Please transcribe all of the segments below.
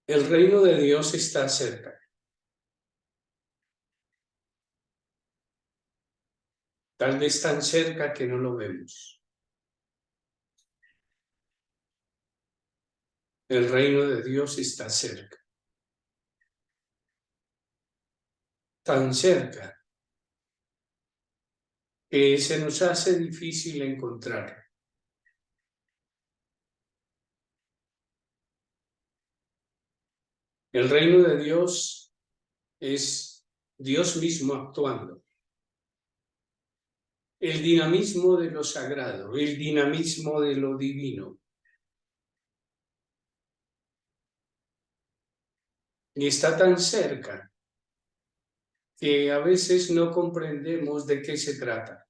El reino de Dios está cerca. Tal vez tan cerca que no lo vemos. El reino de Dios está cerca. Tan cerca que se nos hace difícil encontrarlo. El reino de Dios es Dios mismo actuando. El dinamismo de lo sagrado, el dinamismo de lo divino. Y está tan cerca que a veces no comprendemos de qué se trata.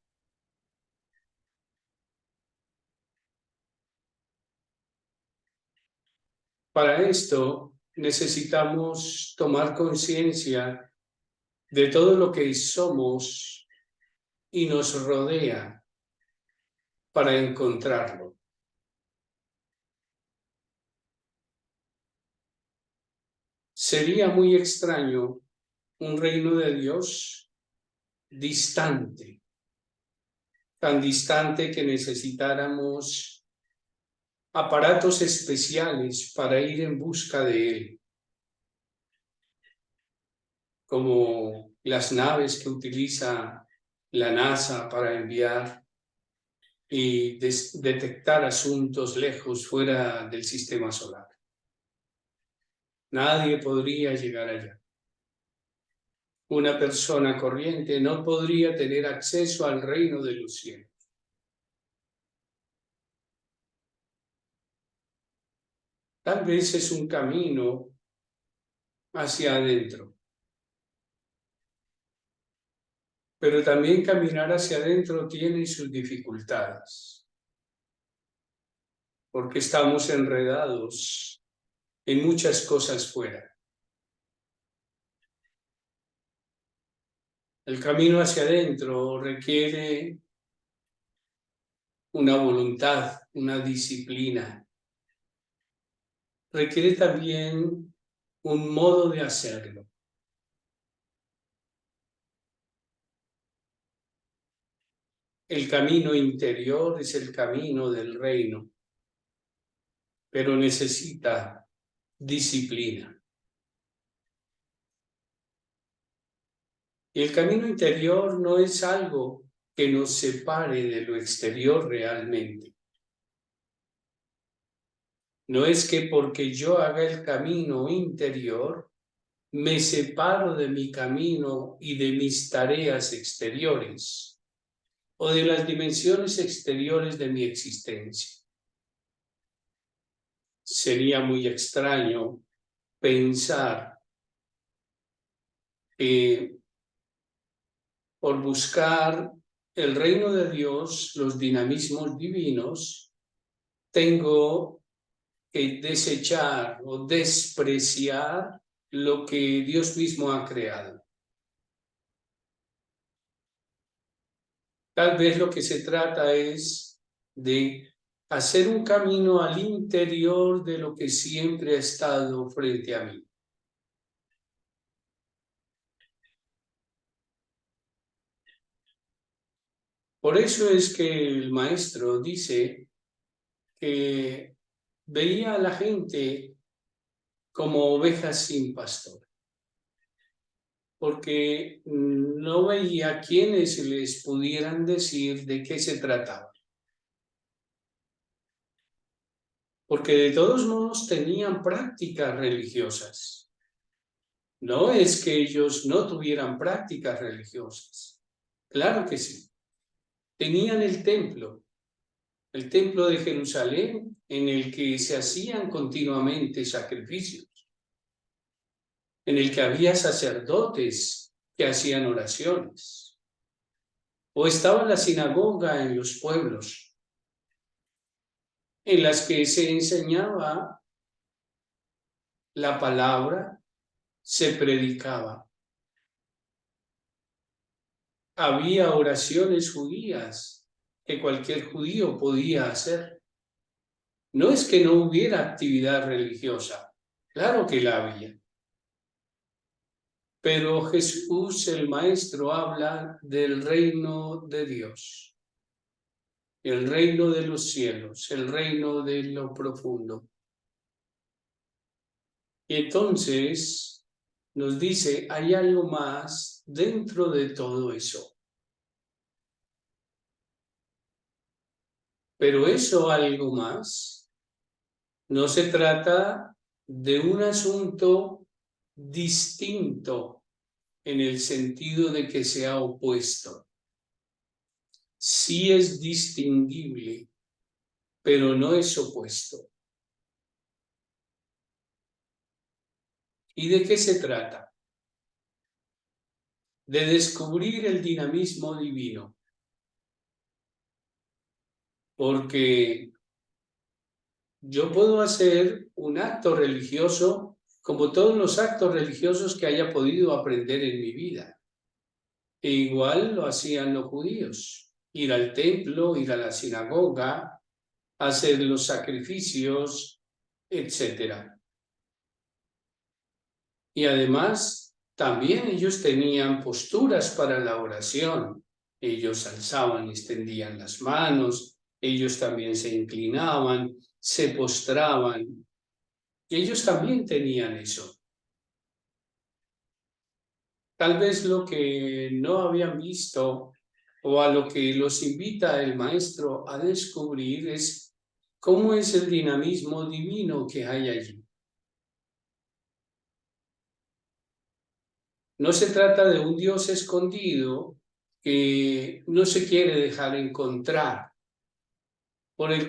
Para esto necesitamos tomar conciencia de todo lo que somos y nos rodea para encontrarlo. Sería muy extraño un reino de Dios distante, tan distante que necesitáramos aparatos especiales para ir en busca de él, como las naves que utiliza la NASA para enviar y detectar asuntos lejos fuera del sistema solar. Nadie podría llegar allá. Una persona corriente no podría tener acceso al reino de los cielos. Tal vez es un camino hacia adentro, pero también caminar hacia adentro tiene sus dificultades, porque estamos enredados en muchas cosas fuera. El camino hacia adentro requiere una voluntad, una disciplina. Requiere también un modo de hacerlo. El camino interior es el camino del reino, pero necesita disciplina. Y el camino interior no es algo que nos separe de lo exterior realmente. No es que porque yo haga el camino interior, me separo de mi camino y de mis tareas exteriores o de las dimensiones exteriores de mi existencia. Sería muy extraño pensar que por buscar el reino de Dios, los dinamismos divinos, tengo que desechar o despreciar lo que Dios mismo ha creado. Tal vez lo que se trata es de hacer un camino al interior de lo que siempre ha estado frente a mí. Por eso es que el maestro dice que veía a la gente como ovejas sin pastor, porque no veía quienes les pudieran decir de qué se trataba. Porque de todos modos tenían prácticas religiosas. No es que ellos no tuvieran prácticas religiosas. Claro que sí. Tenían el templo de Jerusalén, en el que se hacían continuamente sacrificios, en el que había sacerdotes que hacían oraciones. O estaba la sinagoga en los pueblos, en las que se enseñaba la palabra, se predicaba. Había oraciones judías que cualquier judío podía hacer. No es que no hubiera actividad religiosa, Claro que la había. Pero Jesús, el Maestro, habla del reino de Dios, el reino de los cielos, el reino de lo profundo. Y entonces nos dice, hay algo más dentro de todo eso. Pero eso algo más no se trata de un asunto distinto en el sentido de que sea opuesto. Sí es distinguible, pero no es opuesto. ¿Y de qué se trata? De descubrir el dinamismo divino. Porque yo puedo hacer un acto religioso como todos los actos religiosos que haya podido aprender en mi vida. E igual lo hacían los judíos. Ir al templo, ir a la sinagoga, hacer los sacrificios, etc. Y además, también ellos tenían posturas para la oración. Ellos alzaban y extendían las manos, ellos también se inclinaban, se postraban. Ellos también tenían eso. Tal vez lo que no habían visto o a lo que los invita el maestro a descubrir es cómo es el dinamismo divino que hay allí. No se trata de un Dios escondido que no se quiere dejar encontrar. Por el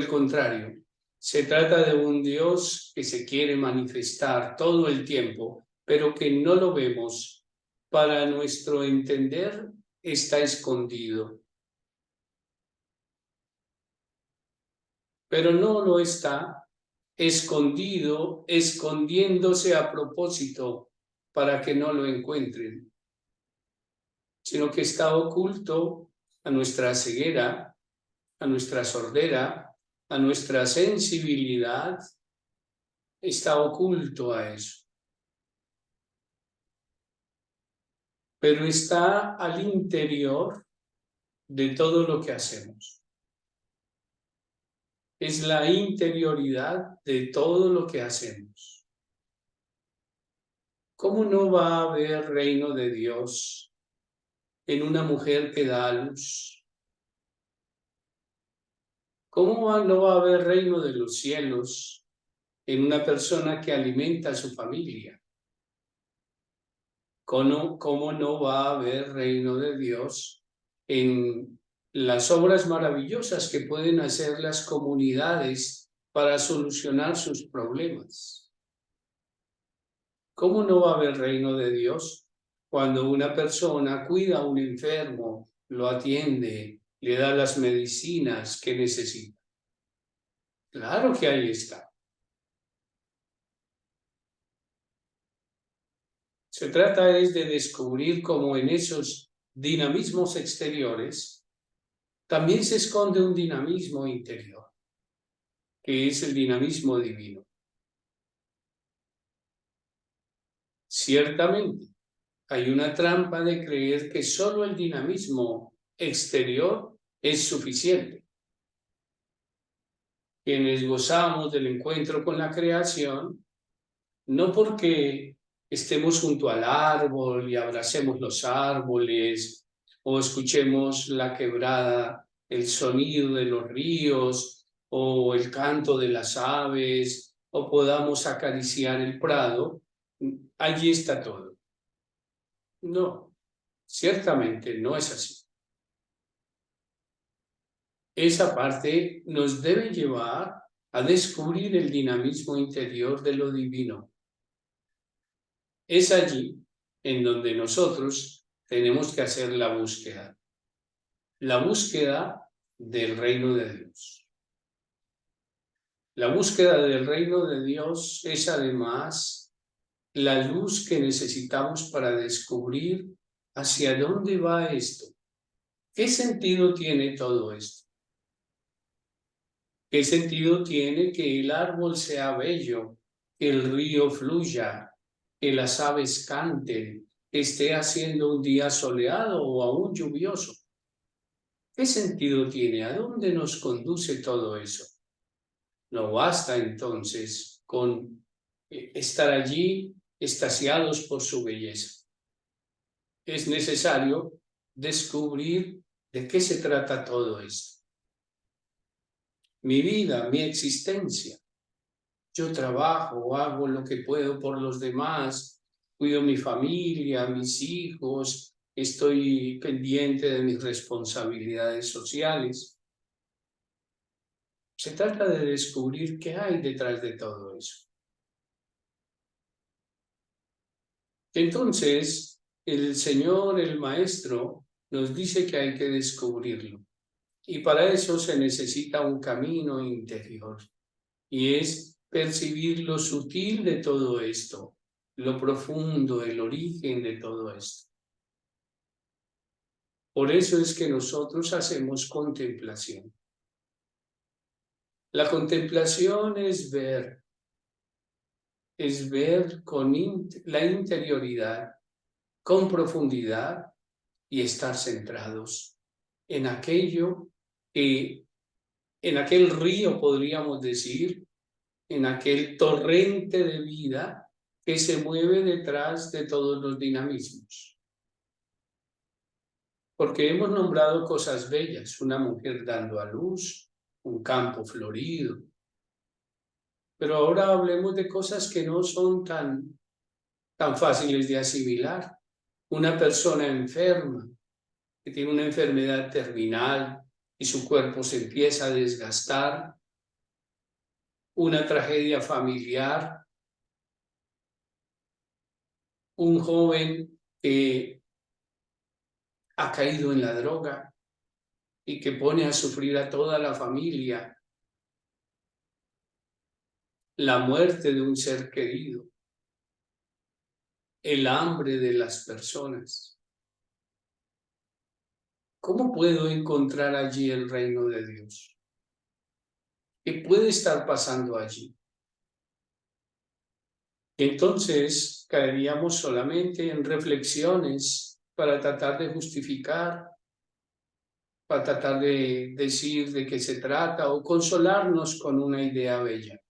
contrario, se trata de un Dios que se quiere manifestar todo el tiempo, pero que no lo vemos. Para nuestro entender, está escondido. Pero no lo está escondido, escondiéndose a propósito para que no lo encuentren, sino que está oculto a nuestra ceguera, a nuestra sordera, a nuestra sensibilidad, está oculto a eso. Pero está al interior de todo lo que hacemos. Es la interioridad de todo lo que hacemos. ¿Cómo no va a haber reino de Dios en una mujer que da a luz? ¿Cómo no va a haber reino de los cielos en una persona que alimenta a su familia? ¿Cómo no va a haber reino de Dios en las obras maravillosas que pueden hacer las comunidades para solucionar sus problemas? ¿Cómo no va a haber reino de Dios cuando una persona cuida a un enfermo, lo atiende, le da las medicinas que necesita? Claro que ahí está. Se trata es de descubrir cómo en esos dinamismos exteriores también se esconde un dinamismo interior, que es el dinamismo divino. Ciertamente, hay una trampa de creer que solo el dinamismo exterior es suficiente. Quienes gozamos del encuentro con la creación, no porque estemos junto al árbol y abracemos los árboles o escuchemos la quebrada, el sonido de los ríos o el canto de las aves o podamos acariciar el prado, allí está todo. No, ciertamente no es así. Esa parte nos debe llevar a descubrir el dinamismo interior de lo divino. Es allí en donde nosotros tenemos que hacer la búsqueda del reino de Dios. La búsqueda del reino de Dios es además la luz que necesitamos para descubrir hacia dónde va esto. ¿Qué sentido tiene todo esto? ¿Qué sentido tiene que el árbol sea bello que el río fluya, que las aves canten, que esté haciendo un día soleado o aún lluvioso. ¿Qué sentido tiene? ¿A dónde nos conduce todo eso? No basta entonces con estar allí extasiados por su belleza. Es necesario descubrir de qué se trata todo esto. Mi vida, mi existencia. Yo trabajo, hago lo que puedo por los demás, cuido mi familia, mis hijos, estoy pendiente de mis responsabilidades sociales. Se trata de descubrir qué hay detrás de todo eso. Entonces, el Señor, el Maestro, nos dice que hay que descubrirlo. Y para eso se necesita un camino interior. Y es percibir lo sutil de todo esto, lo profundo, el origen de todo esto. Por eso es que nosotros hacemos contemplación. La contemplación es ver con la interioridad, con profundidad y estar centrados en aquello que, en aquel río, podríamos decir, en aquel torrente de vida que se mueve detrás de todos los dinamismos. Porque hemos nombrado cosas bellas, una mujer dando a luz, un campo florido. Pero ahora hablemos de cosas que no son tan fáciles de asimilar. Una persona enferma, que tiene una enfermedad terminal y su cuerpo se empieza a desgastar. Una tragedia familiar. Un joven que ha caído en la droga y que pone a sufrir a toda la familia. La muerte de un ser querido. El hambre de las personas. ¿Cómo puedo encontrar allí el reino de Dios? ¿Qué puede estar pasando allí? Entonces caeríamos solamente en reflexiones para tratar de justificar, para tratar de decir de qué se trata o consolarnos con una idea bella.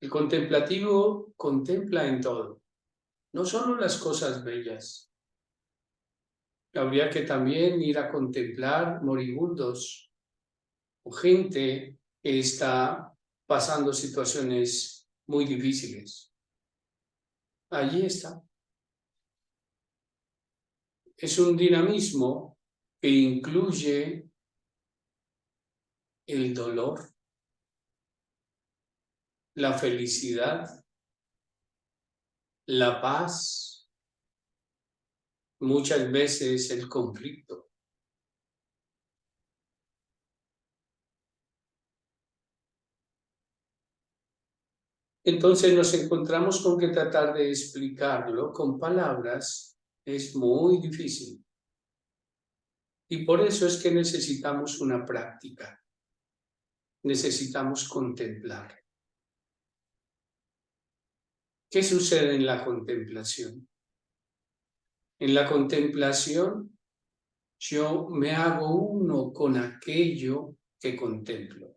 El contemplativo contempla en todo, no solo las cosas bellas. Habría que también ir a contemplar moribundos o gente que está pasando situaciones muy difíciles. Allí está. Es un dinamismo que incluye el dolor, la felicidad, la paz, muchas veces el conflicto. Entonces nos encontramos con que tratar de explicarlo con palabras es muy difícil. Y por eso es que necesitamos una práctica. Necesitamos contemplar. ¿Qué sucede en la contemplación? En la contemplación yo me hago uno con aquello que contemplo.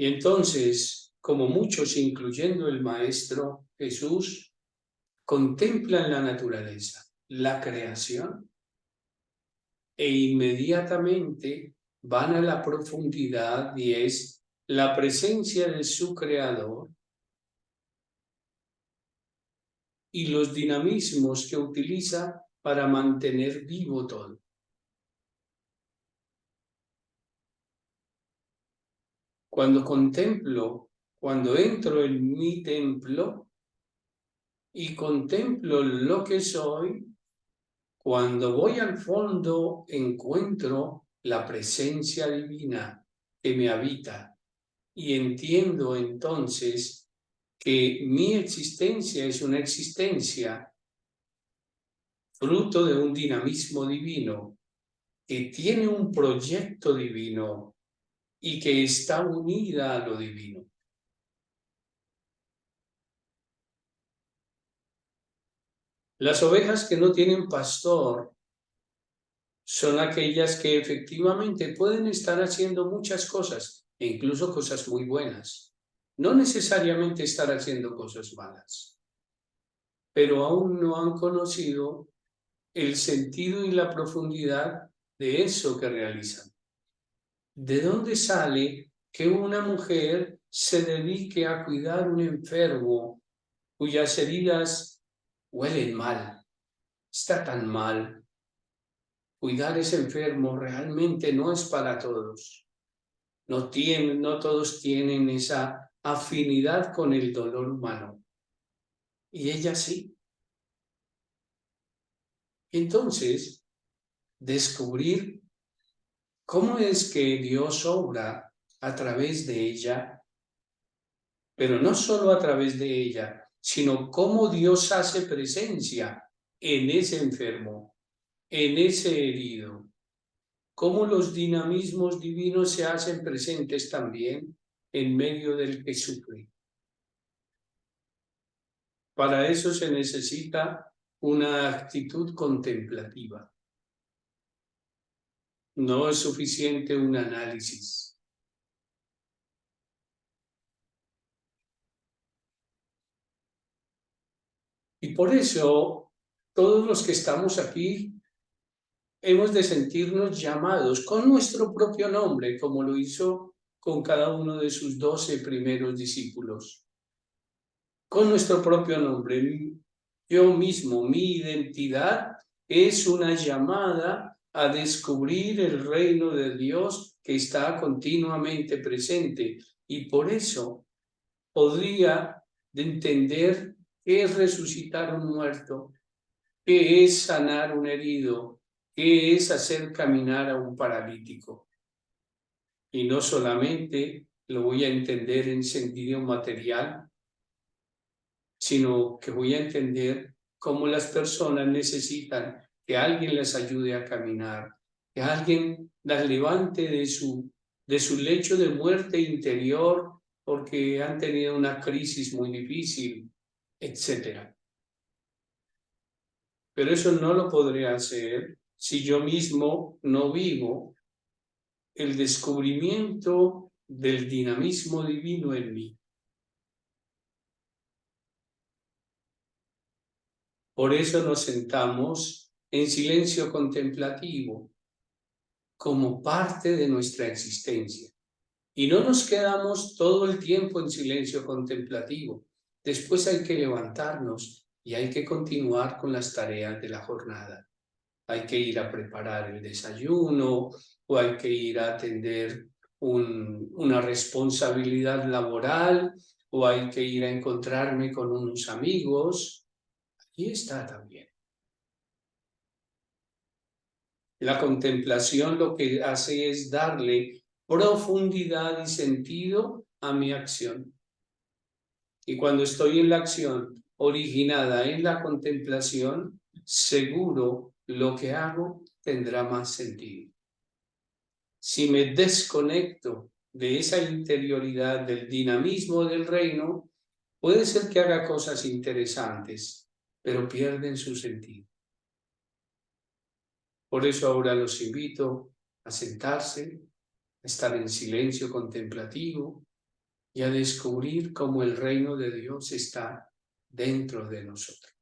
Y entonces, como muchos, incluyendo el Maestro Jesús, contemplan la naturaleza, la creación, e inmediatamente van a la profundidad y es la presencia de su Creador y los dinamismos que utiliza para mantener vivo todo. Cuando contemplo, cuando entro en mi templo y contemplo lo que soy, cuando voy al fondo encuentro la presencia divina que me habita y entiendo entonces que mi existencia es una existencia fruto de un dinamismo divino que tiene un proyecto divino y que está unida a lo divino. Las ovejas que no tienen pastor son aquellas que efectivamente pueden estar haciendo muchas cosas, e incluso cosas muy buenas. No necesariamente estar haciendo cosas malas, pero aún no han conocido el sentido y la profundidad de eso que realizan. ¿De dónde sale que una mujer se dedique a cuidar a un enfermo cuyas heridas huelen mal? Está tan mal. Cuidar a ese enfermo realmente no es para todos. No todos tienen esa afinidad con el dolor humano. Y ella sí. Entonces, descubrir cómo es que Dios obra a través de ella, pero no solo a través de ella, sino cómo Dios hace presencia en ese enfermo, en ese herido, cómo los dinamismos divinos se hacen presentes también en medio del que sufre. Para eso se necesita una actitud contemplativa. No es suficiente un análisis. Y por eso, todos los que estamos aquí hemos de sentirnos llamados con nuestro propio nombre, como lo hizo con cada uno de sus 12 primeros discípulos. Con nuestro propio nombre. Yo mismo, mi identidad es una llamada a descubrir el reino de Dios que está continuamente presente. Y por eso podría entender qué es resucitar un muerto, qué es sanar un herido, qué es hacer caminar a un paralítico. Y no solamente lo voy a entender en sentido material, sino que voy a entender cómo las personas necesitan que alguien les ayude a caminar, que alguien las levante de su lecho de muerte interior porque han tenido una crisis muy difícil, etc. Pero eso no lo podré hacer si yo mismo no vivo el descubrimiento del dinamismo divino en mí. Por eso nos sentamos en silencio contemplativo como parte de nuestra existencia. Y no nos quedamos todo el tiempo en silencio contemplativo. Después hay que levantarnos y hay que continuar con las tareas de la jornada. Hay que ir a preparar el desayuno o hay que ir a atender una responsabilidad laboral o hay que ir a encontrarme con unos amigos. Allí está también. La contemplación lo que hace es darle profundidad y sentido a mi acción. Y cuando estoy en la acción originada en la contemplación, seguro lo que hago tendrá más sentido. Si me desconecto de esa interioridad, del dinamismo del reino, puede ser que haga cosas interesantes, pero pierden su sentido. Por eso ahora los invito a sentarse, a estar en silencio contemplativo y a descubrir cómo el reino de Dios está dentro de nosotros.